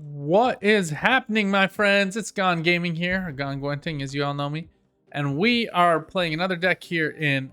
What is happening, my friends? It's Gone Gaming here, or Gone Gwenting, as you all know me. And we are playing another deck here in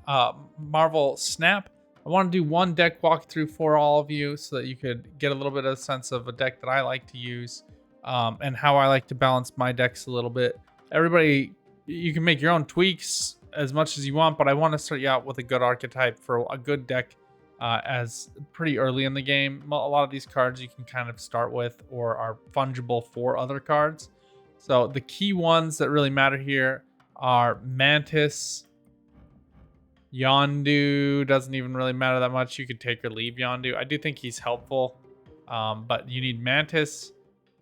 Marvel Snap. I want to do one deck walkthrough for all of you so that you could get a little bit of a sense of a deck that I like to use and how I like to balance my decks a little bit. Everybody, you can make your own tweaks as much as you want, but I want to start you out with a good archetype for a good deck as pretty early in the game. A lot of these cards you can kind of start with or are fungible for other cards. So the key ones that really matter here are Mantis. Yondu doesn't even really matter that much. You could take or leave Yondu. I do think he's helpful, but you need Mantis,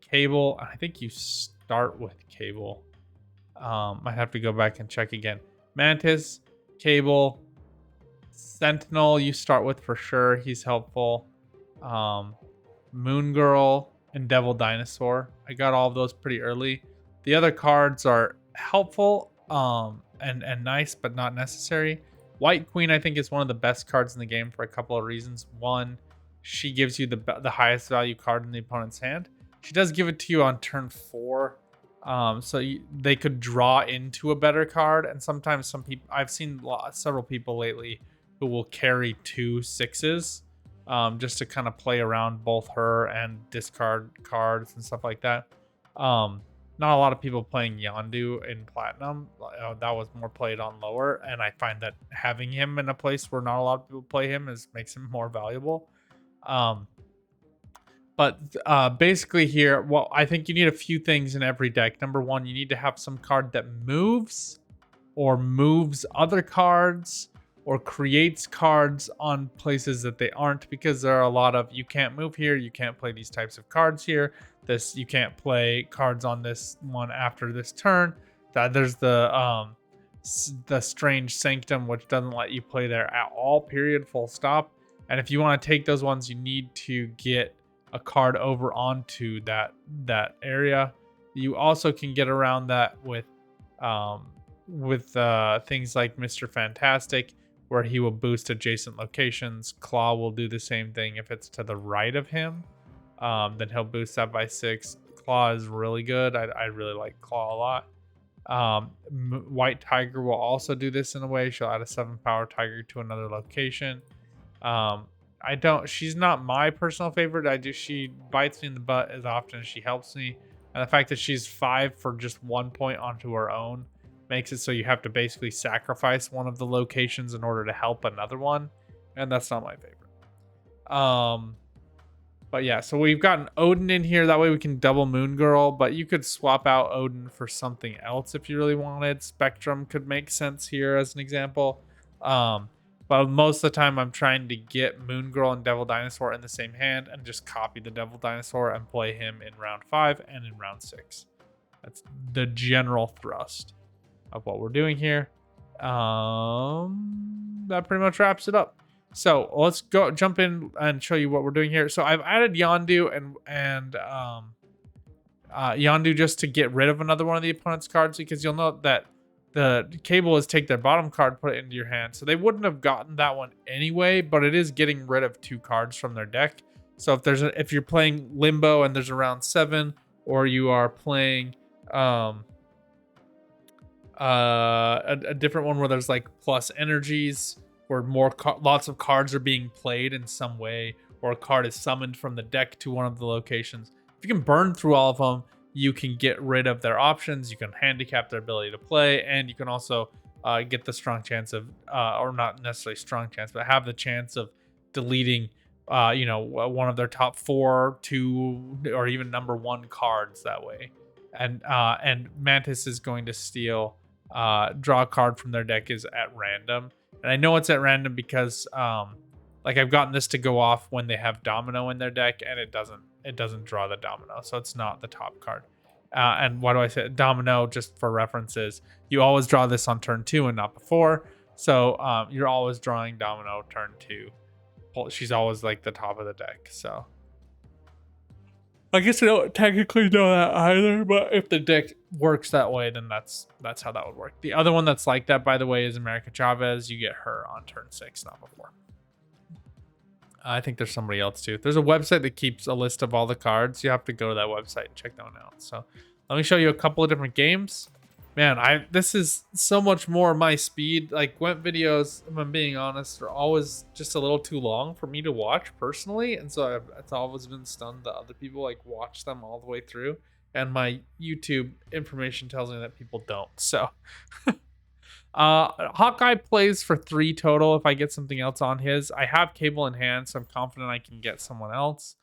Cable. I think you start with Cable. I have to go back and check again. Mantis, Cable, Sentinel you start with for sure. He's helpful. Moon Girl and Devil Dinosaur. I got all of those pretty early. The other cards are helpful and nice, but not necessary. White Queen, I think, is one of the best cards in the game for a couple of reasons. One, she gives you the highest value card in the opponent's hand. She does give it to you on turn 4. They could draw into a better card. And sometimes some people, I've seen several people lately who will carry 2 6s just to kind of play around both her and discard cards and stuff like that. Not a lot of people playing Yondu in Platinum. That was more played on lower, and I find that having him in a place where not a lot of people play him makes him more valuable. Basically here, well, I think you need a few things in every deck. Number one, you need to have some card that moves or moves other cards or creates cards on places that they aren't, because there are a lot of, you can't move here, you can't play these types of cards here. You can't play cards on this one after this turn. There's the strange sanctum, which doesn't let you play there at all, period, full stop. And if you want to take those ones, you need to get a card over onto that area. You also can get around that with things like Mr. Fantastic, where he will boost adjacent locations. Claw will do the same thing if it's to the right of him. Then he'll boost that by 6. Claw is really good. I really like Claw a lot. White Tiger will also do this in a way. She'll add a 7 power tiger to another location. She's not my personal favorite. She bites me in the butt as often as she helps me. And the fact that she's 5 for just 1 point onto her own makes it so you have to basically sacrifice one of the locations in order to help another one. And that's not my favorite. But yeah, so we've got an Odin in here. That way we can double Moon Girl, but you could swap out Odin for something else if you really wanted. Spectrum could make sense here as an example. But most of the time I'm trying to get Moon Girl and Devil Dinosaur in the same hand and just copy the Devil Dinosaur and play him in round 5 and in round 6. That's the general thrust of what we're doing here. That pretty much wraps it up. So let's jump in and show you what we're doing here. So I've added Yondu and Yondu just to get rid of another one of the opponent's cards, because you'll note that the Cable is take their bottom card, put it into your hand. So they wouldn't have gotten that one anyway, but it is getting rid of 2 cards from their deck. So if you're playing Limbo and there's a round 7, or you are playing a different one where there's like plus energies, where lots of cards are being played in some way, or a card is summoned from the deck to one of the locations. If you can burn through all of them, you can get rid of their options, you can handicap their ability to play, and you can also get the strong chance of, or not necessarily strong chance, but have the chance of deleting one of their top 4, 2, or even number 1 cards that way. And Mantis is going to steal, draw a card from their deck is at random. And I know it's at random because I've gotten this to go off when they have Domino in their deck, and it doesn't draw the Domino, so it's not the top card. And why do I say Domino? Just for references, you always draw this on turn 2 and not before. So you're always drawing Domino turn 2. She's always like the top of the deck. So I guess I don't technically know that either, but if the deck works that way, then that's how that would work. The other one that's like that, by the way, is America Chavez. You get her on turn 6, not before. I think there's somebody else too. There's a website that keeps a list of all the cards. You have to go to that website and check that one out. So let me show you a couple of different games. Man, this is so much more my speed. Like Gwent videos, if I'm being honest, are always just a little too long for me to watch personally. And so it's always been stunned that other people like watch them all the way through. And my YouTube information tells me that people don't. So Hawkeye plays for 3 total if I get something else on his. I have cable in hand, so I'm confident I can get someone else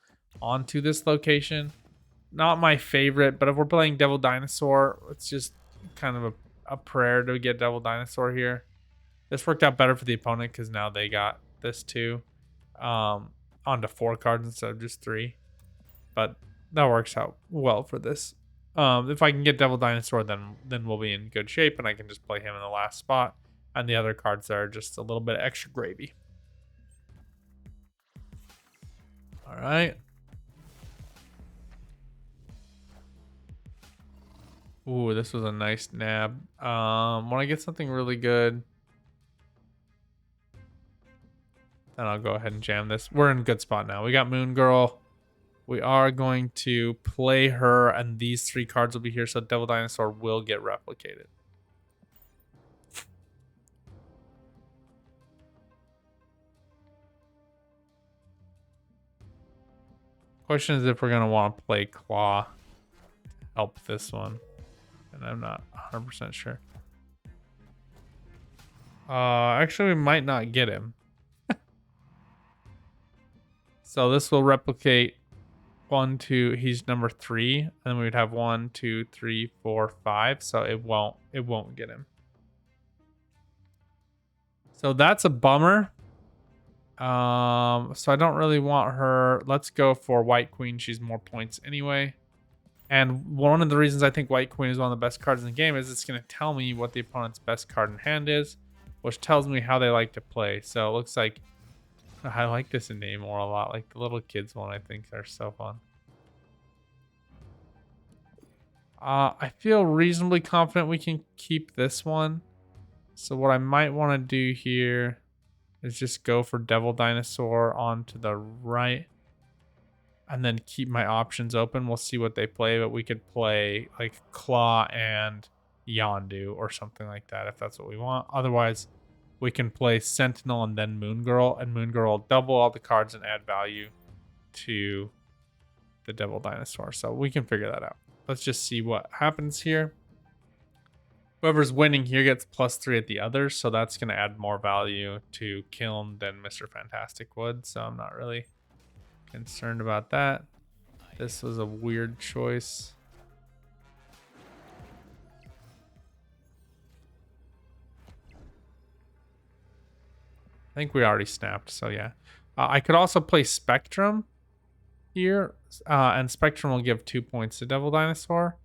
onto this location. Not my favorite, but if we're playing Devil Dinosaur, it's just kind of a prayer to get Devil Dinosaur here. This worked out better for the opponent because now they got this too. Onto 4 cards instead of just 3. But that works out well for this. If I can get Devil Dinosaur, then we'll be in good shape, and I can just play him in the last spot. And the other cards are just a little bit extra gravy. All right. Ooh, this was a nice nab. When I get something really good, then I'll go ahead and jam this. We're in a good spot now. We got Moon Girl. We are going to play her, and these 3 cards will be here, so Devil Dinosaur will get replicated. Question is if we're going to want to play Claw to help this one, and I'm not 100% sure. Actually, we might not get him. So this will replicate 1, 2. He's number 3, and then we would have 1, 2, 3, 4, 5. So it won't get him. So that's a bummer. So I don't really want her. Let's go for White Queen. She's more points anyway. And one of the reasons I think White Queen is one of the best cards in the game is it's going to tell me what the opponent's best card in hand is, which tells me how they like to play. So it looks like I like this in Namor a lot. Like the little kids one, I think are so fun. I feel reasonably confident we can keep this one. So what I might want to do here is just go for Devil Dinosaur onto the right. And then keep my options open. We'll see what they play, but we could play like Claw and Yondu or something like that if that's what we want. Otherwise, we can play Sentinel and then Moon Girl, and Moon Girl will double all the cards and add value to the Devil Dinosaur. So we can figure that out. Let's just see what happens here. Whoever's winning here gets +3 at the others, so that's going to add more value to Kiln than Mr. Fantastic would. So I'm not really concerned about that. This was a weird choice. I think we already snapped, so yeah. I could also play Spectrum here, and Spectrum will give 2 points to Devil Dinosaur.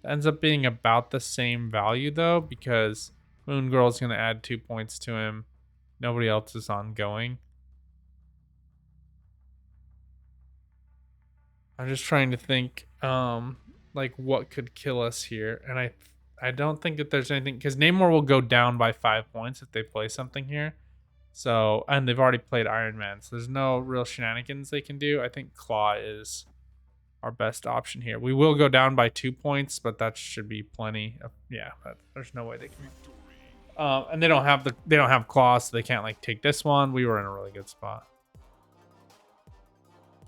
It ends up being about the same value, though, because Moon Girl is going to add 2 points to him. Nobody else is ongoing. I'm just trying to think, like, what could kill us here. And I don't think that there's anything, because Namor will go down by 5 points if they play something here. So, and they've already played Iron Man, so there's no real shenanigans they can do. I think Claw is our best option here. We will go down by 2 points, but that should be plenty. Yeah, but there's no way they can. And they don't have Claw, so they can't like take this one. We were in a really good spot.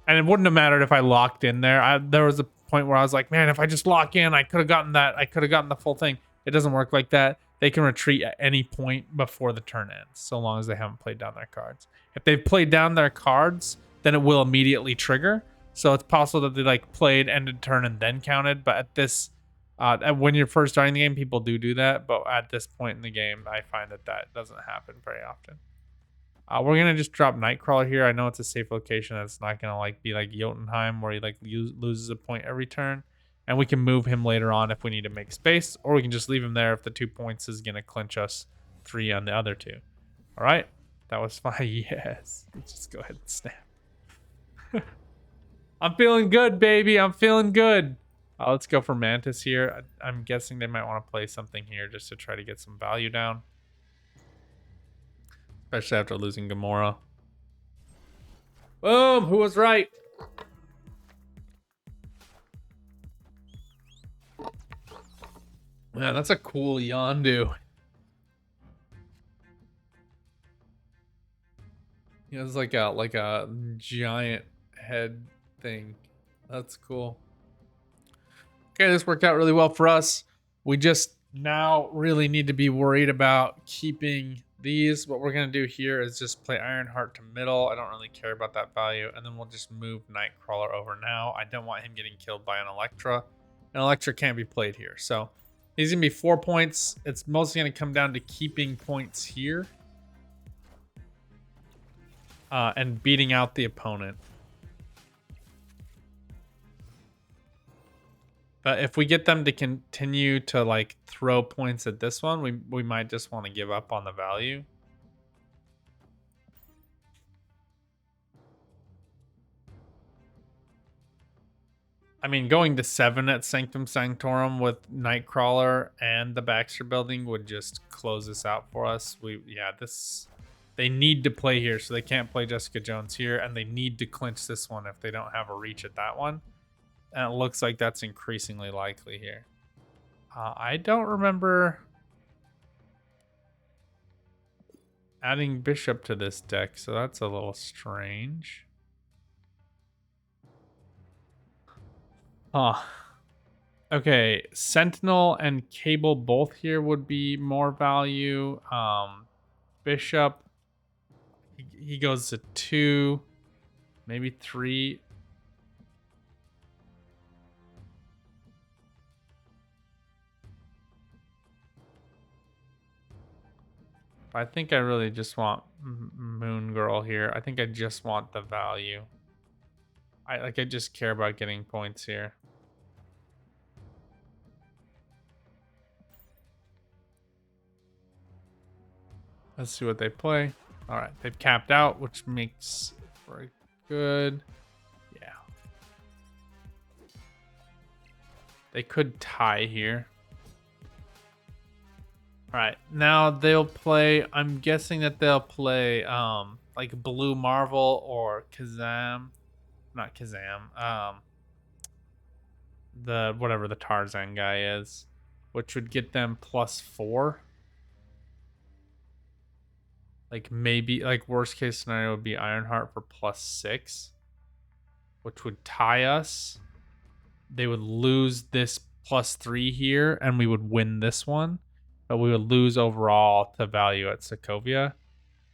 And it wouldn't have mattered if I locked in there. There was a point where I was like, man, if I just lock in, I could have gotten that. I could have gotten the full thing. It doesn't work like that. They can retreat at any point before the turn ends, so long as they haven't played down their cards. If they've played down their cards, then it will immediately trigger. So it's possible that they like played, ended turn, and then counted. But at this, when you're first starting the game, people do that. But at this point in the game, I find that doesn't happen very often. We're gonna just drop Nightcrawler here. I know it's a safe location. That's not gonna like be like Jotunheim where he like loses a point every turn. And we can move him later on if we need to make space, or we can just leave him there if the 2 points is gonna clinch us 3 on the other 2. All right, that was fine. Yes, let's just go ahead and snap. I'm feeling good, baby. I'm feeling good. Let's go for Mantis here. I'm guessing they might want to play something here just to try to get some value down. Especially after losing Gamora. Boom! Who was right? Yeah, that's a cool Yondu. He has like a giant head thing. That's cool. Okay, this worked out really well for us. We just now really need to be worried about keeping these. What we're going to do here is just play Ironheart to middle. I don't really care about that value. And then we'll just move Nightcrawler over now. I don't want him getting killed by an Elektra. An Elektra can't be played here. So he's going to be 4 points. It's mostly going to come down to keeping points here. And beating out the opponent. But if we get them to continue to like throw points at this one, we might just want to give up on the value. I mean, going to 7 at Sanctum Sanctorum with Nightcrawler and the Baxter building would just close this out for us. They need to play here, so they can't play Jessica Jones here, and they need to clinch this one if they don't have a reach at that one. And it looks like that's increasingly likely here. I don't remember adding Bishop to this deck, so that's a little strange. Okay, Sentinel and Cable both here would be more value. Bishop, he goes to 2, maybe 3. I think I really just want Moon Girl here. I think I just want the value. I just care about getting points here. Let's see what they play. All right, they've capped out, which makes very good. Yeah. They could tie here. All right, now they'll play, I'm guessing that they'll play like Blue Marvel or Kazam. Not Kazam. The whatever the Tarzan guy is, which would get them +4. Like maybe like worst case scenario would be Ironheart for +6, which would tie us. They would lose this +3 here, and we would win this one, but we would lose overall to value at Sokovia.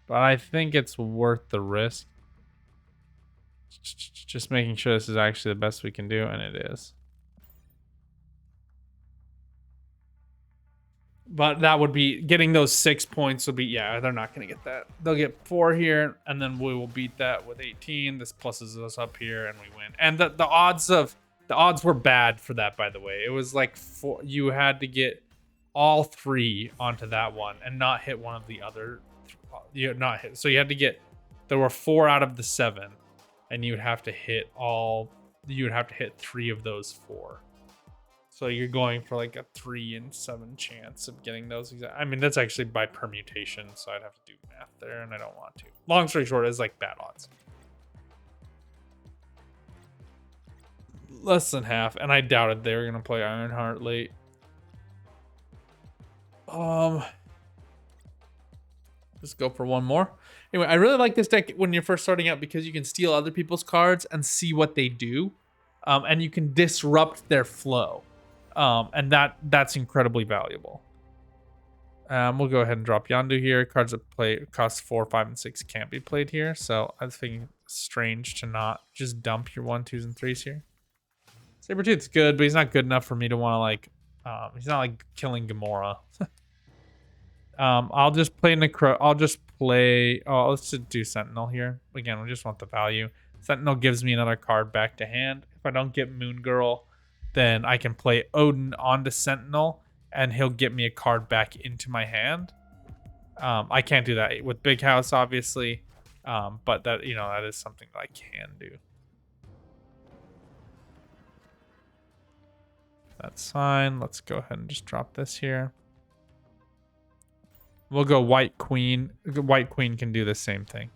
But I think it's worth the risk. Just making sure this is actually the best we can do, and it is. But that would be getting those 6 points would be, yeah, they're not going to get that. They'll get 4 here, and then we will beat that with 18. This pluses us up here, and we win. And the odds were bad for that, by the way. It was like you had to get all 3 onto that one and not hit one of the other. So you had to get, there were 4 out of the 7, and you would have to hit 3 of those 4. So you're going for like a 3 in 7 chance of getting those exact. I mean, that's actually by permutation, so I'd have to do math there, and I don't want to. Long story short, it's like bad odds. Less than half, and I doubted they were gonna play Ironheart late. Just go for one more. Anyway, I really like this deck when you're first starting out because you can steal other people's cards and see what they do, and you can disrupt their flow. And that's incredibly valuable. We'll go ahead and drop Yondu here. Cards that play cost 4, 5, and 6 can't be played here. So I was thinking strange to not just dump your 1, 2s, and 3s here. Sabretooth's good, but he's not good enough for me to want to like. He's not like killing Gamora. I'll just play Oh, let's just do Sentinel here. Again, we just want the value. Sentinel gives me another card back to hand. If I don't get Moon Girl, then I can play Odin onto Sentinel, and he'll get me a card back into my hand. I can't do that with Big House, obviously, but that that is something that I can do. That's fine. Let's go ahead and just drop this here. We'll go White Queen. White Queen can do the same thing.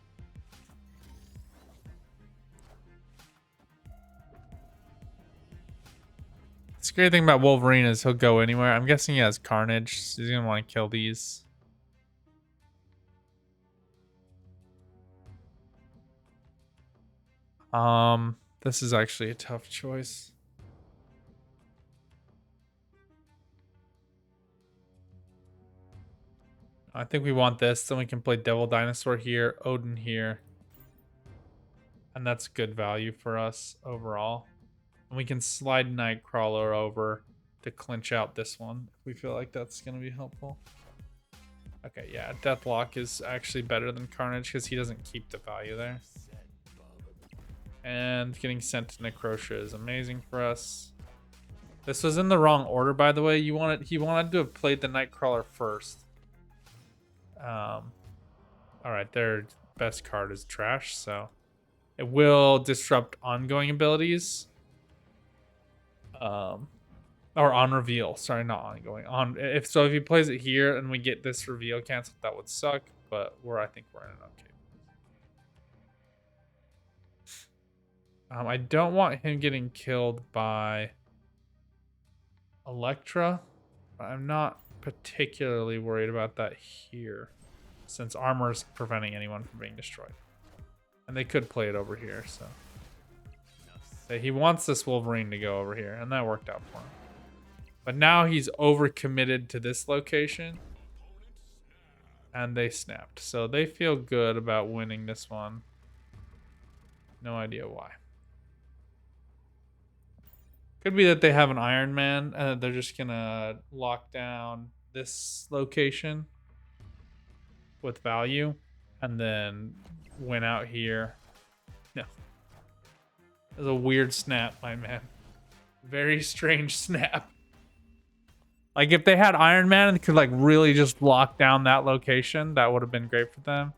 scary thing about Wolverine is he'll go anywhere. I'm guessing he has Carnage. So he's gonna want to kill these. This is actually a tough choice. I think we want this, then we can play Devil Dinosaur here, Odin here. And that's good value for us overall. And we can slide Nightcrawler over to clinch out this one if we feel like that's going to be helpful. Okay, yeah, Deathlock is actually better than Carnage because he doesn't keep the value there. And getting sent to Necrotia is amazing for us. This was in the wrong order, by the way. He wanted to have played the Nightcrawler first. All right, their best card is trash, so it will disrupt ongoing abilities. Or on reveal. Sorry, not ongoing. If he plays it here and we get this reveal canceled, that would suck. But I think we're in an okay. I don't want him getting killed by Elektra. I'm not particularly worried about that here, since armor is preventing anyone from being destroyed. And they could play it over here, so. He wants this Wolverine to go over here, and that worked out for him. But now he's overcommitted to this location. And they snapped. So they feel good about winning this one. No idea why. Could be that they have an Iron Man. They're just going to lock down this location with value. And then win out here. No. It was a weird snap, my man. Very strange snap. Like, if they had Iron Man and could, like, really just lock down that location, that would have been great for them.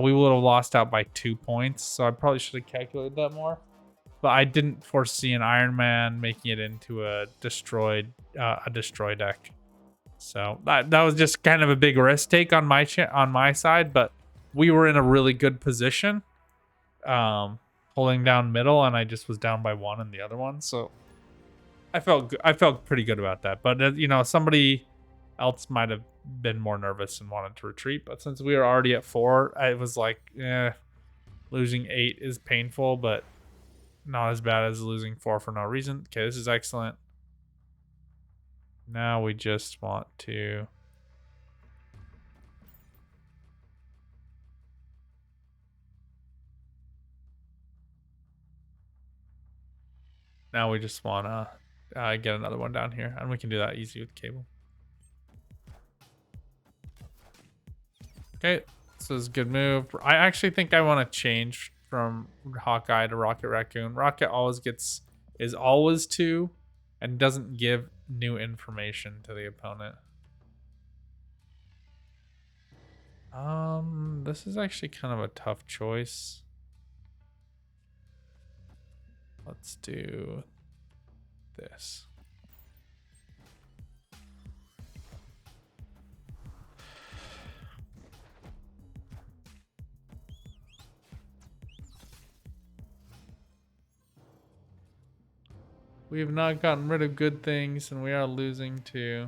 We would have lost out by 2 points, so I probably should have calculated that more. But I didn't foresee an Iron Man making it into a destroy deck. So that was just kind of a big risk take on my side, but we were in a really good position, holding down middle, and I just was down by 1 in the other one, so I felt pretty good about that. But you know, somebody else might have been more nervous and wanted to retreat. But since we were already at 4, I was like, losing 8 is painful, but not as bad as losing 4 for no reason. Okay, this is excellent. Now we just want to get another one down here, and we can do that easy with cable. Okay, this is a good move. I actually think I want to change from Hawkeye to Rocket Raccoon. Rocket is always 2 and doesn't give new information to the opponent. This is actually kind of a tough choice. Let's do this. We have not gotten rid of good things, and we are losing to...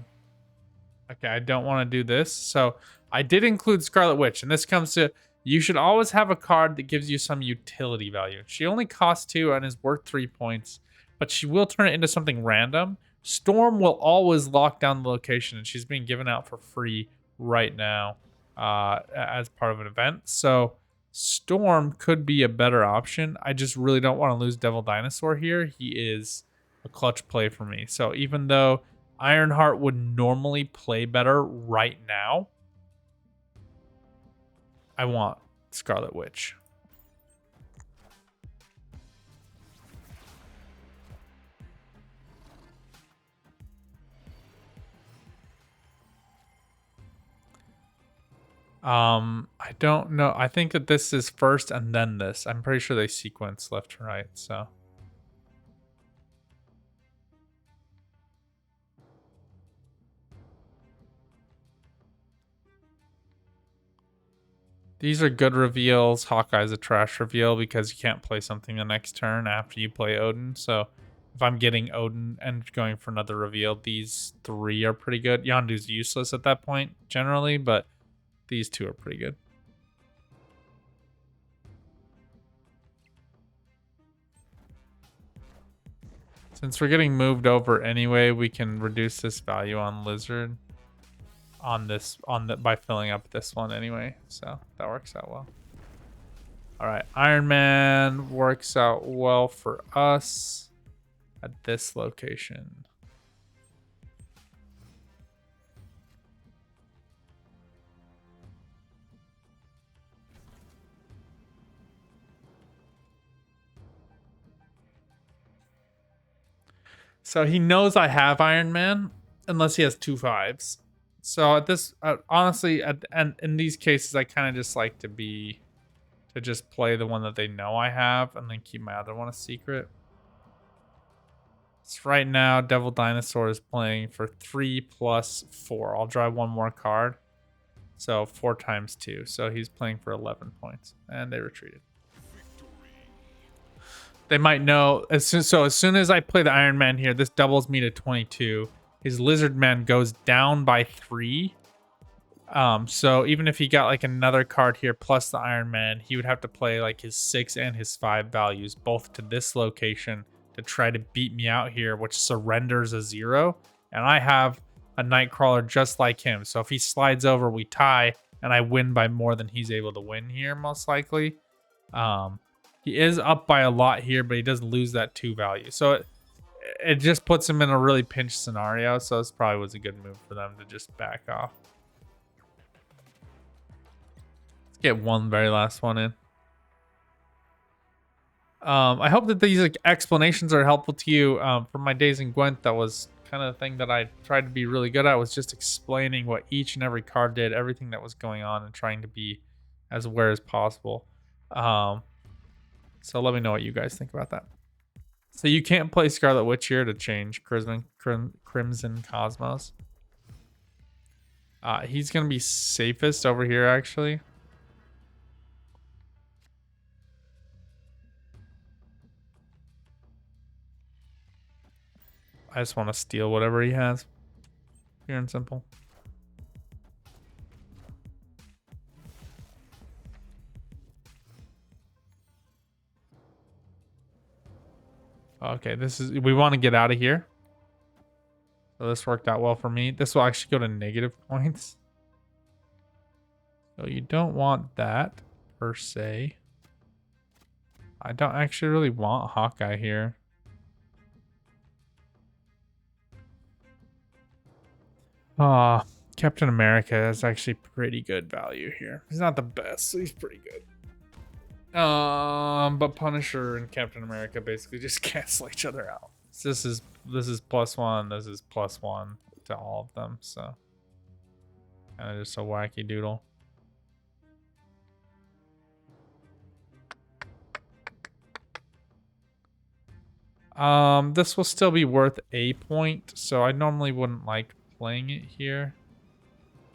Okay, I don't want to do this. So I did include Scarlet Witch, and this comes to... You should always have a card that gives you some utility value. She only costs 2 and is worth 3 points, but she will turn it into something random. Storm will always lock down the location, and she's being given out for free right now as part of an event. So Storm could be a better option. I just really don't want to lose Devil Dinosaur here. He is a clutch play for me. So even though Ironheart would normally play better right now, I want Scarlet Witch. I don't know. I think that this is first and then this. I'm pretty sure they sequence left to right, so. These are good reveals. Hawkeye's a trash reveal because you can't play something the next turn after you play Odin. So if I'm getting Odin and going for another reveal, these 3 are pretty good. Yondu's useless at that point, generally, but these 2 are pretty good. Since we're getting moved over anyway, we can reduce this value on Lizard by filling up this one anyway. So that works out well. All right, Iron Man works out well for us at this location. So he knows I have Iron Man unless he has 2 5s. So at this, honestly, and in these cases, I kind of just like to just play the one that they know I have and then keep my other one a secret. So right now, Devil Dinosaur is playing for 3 plus 4. I'll draw 1 more card. So 4 times 2. So he's playing for 11 points. And they retreated. They might know as soon as I play the Iron Man here, this doubles me to 22. His Lizard Man goes down by 3. So even if he got like another card here plus the Iron Man, he would have to play like his 6 and his 5 values both to this location to try to beat me out here, which surrenders a 0. And I have a Nightcrawler just like him. So if he slides over, we tie, and I win by more than he's able to win here, most likely. He is up by a lot here, but he does lose that 2 value. So it just puts him in a really pinch scenario. So this probably was a good move for them to just back off. Let's get one very last one in. I hope that these explanations are helpful to you. From my days in Gwent, that was kind of the thing that I tried to be really good at, was just explaining what each and every card did, everything that was going on, and trying to be as aware as possible. So let me know what you guys think about that. So you can't play Scarlet Witch here to change Crimson Cosmos. He's going to be safest over here, actually. I just want to steal whatever he has. Pure and simple. Okay, we want to get out of here. So this worked out well for me. This will actually go to negative points. So you don't want that per se. I don't actually really want Hawkeye here. Captain America is actually pretty good value here. He's not the best, so he's pretty good. But Punisher and Captain America basically just cancel each other out. So this is +1, this is +1 to all of them, so kind of just a wacky doodle. This will still be worth a point, so I normally wouldn't like playing it here.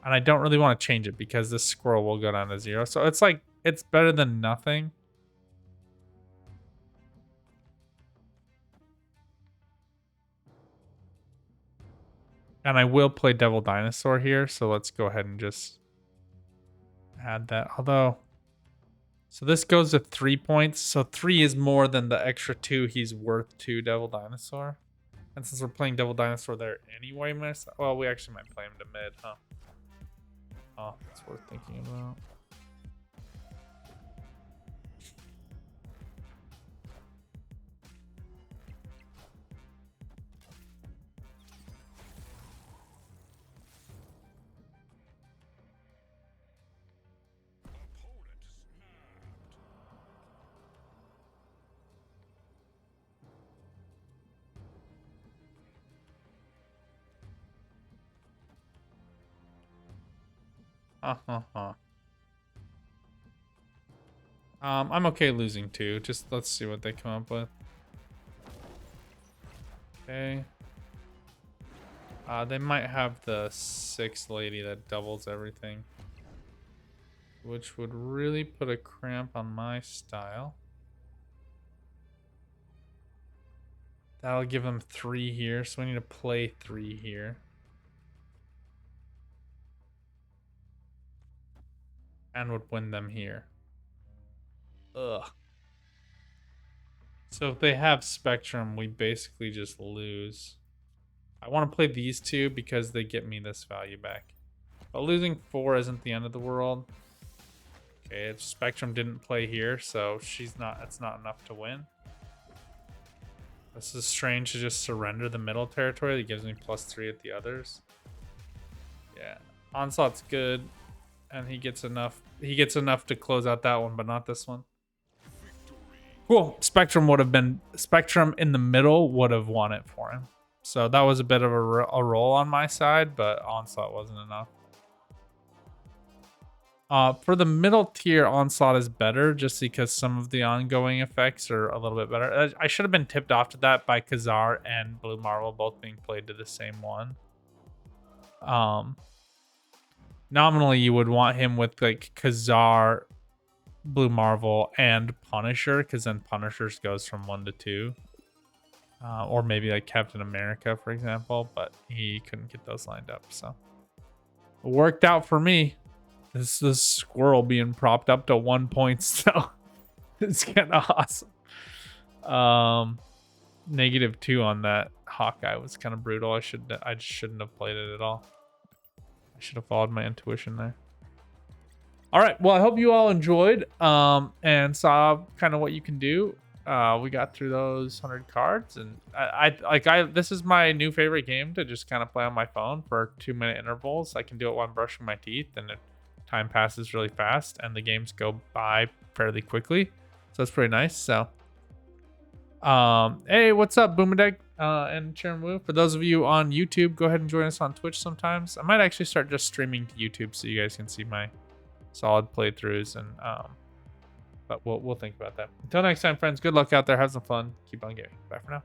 And I don't really want to change it because this squirrel will go down to 0. So it's like, it's better than nothing. And I will play Devil Dinosaur here, so let's go ahead and just add that. Although, so this goes to 3 points. So 3 is more than the extra 2 he's worth to Devil Dinosaur. And since we're playing Devil Dinosaur there anyway, well, we actually might play him to mid, huh? Oh, that's worth thinking about. I'm okay losing 2. Just let's see what they come up with. Okay. They might have the 6 lady that doubles everything, which would really put a cramp on my style. That'll give him 3 here, so we need to play 3 here. And would win them here. Ugh. So if they have Spectrum, we basically just lose. I want to play these 2 because they get me this value back. But losing 4 isn't the end of the world. Okay, Spectrum didn't play here, so it's not enough to win. This is strange to just surrender the middle territory that gives me +3 at the others. Yeah, Onslaught's good, and he gets enough to close out that one, but not this one. Cool. Spectrum in the middle would have won it for him. So that was a bit of a roll on my side, but Onslaught wasn't enough. For the middle tier, Onslaught is better just because some of the ongoing effects are a little bit better. I should have been tipped off to that by Khazar and Blue Marvel both being played to the same one. Nominally, you would want him with like Khazar, Blue Marvel, and Punisher, because then Punishers goes from 1 to 2. Or maybe like Captain America, for example, but he couldn't get those lined up, so it worked out for me. This is squirrel being propped up to 1 point, so it's kind of awesome. -2 on that Hawkeye was kind of brutal. I just shouldn't have played it at all. I should have followed my intuition there. All right, well, I hope you all enjoyed and saw kind of what you can do. We got through those 100 cards, and this is my new favorite game to just kind of play on my phone for 2-minute intervals. I can do it while I'm brushing my teeth, and time passes really fast, and the games go by fairly quickly. So that's pretty nice. So, hey, what's up, Boomadeck and Chairman Wu? For those of you on YouTube, go ahead and join us on Twitch sometimes. I might actually start just streaming to YouTube so you guys can see my solid playthroughs, and but we'll think about that. Until next time, friends, good luck out there, have some fun, keep on gaming. Bye for now.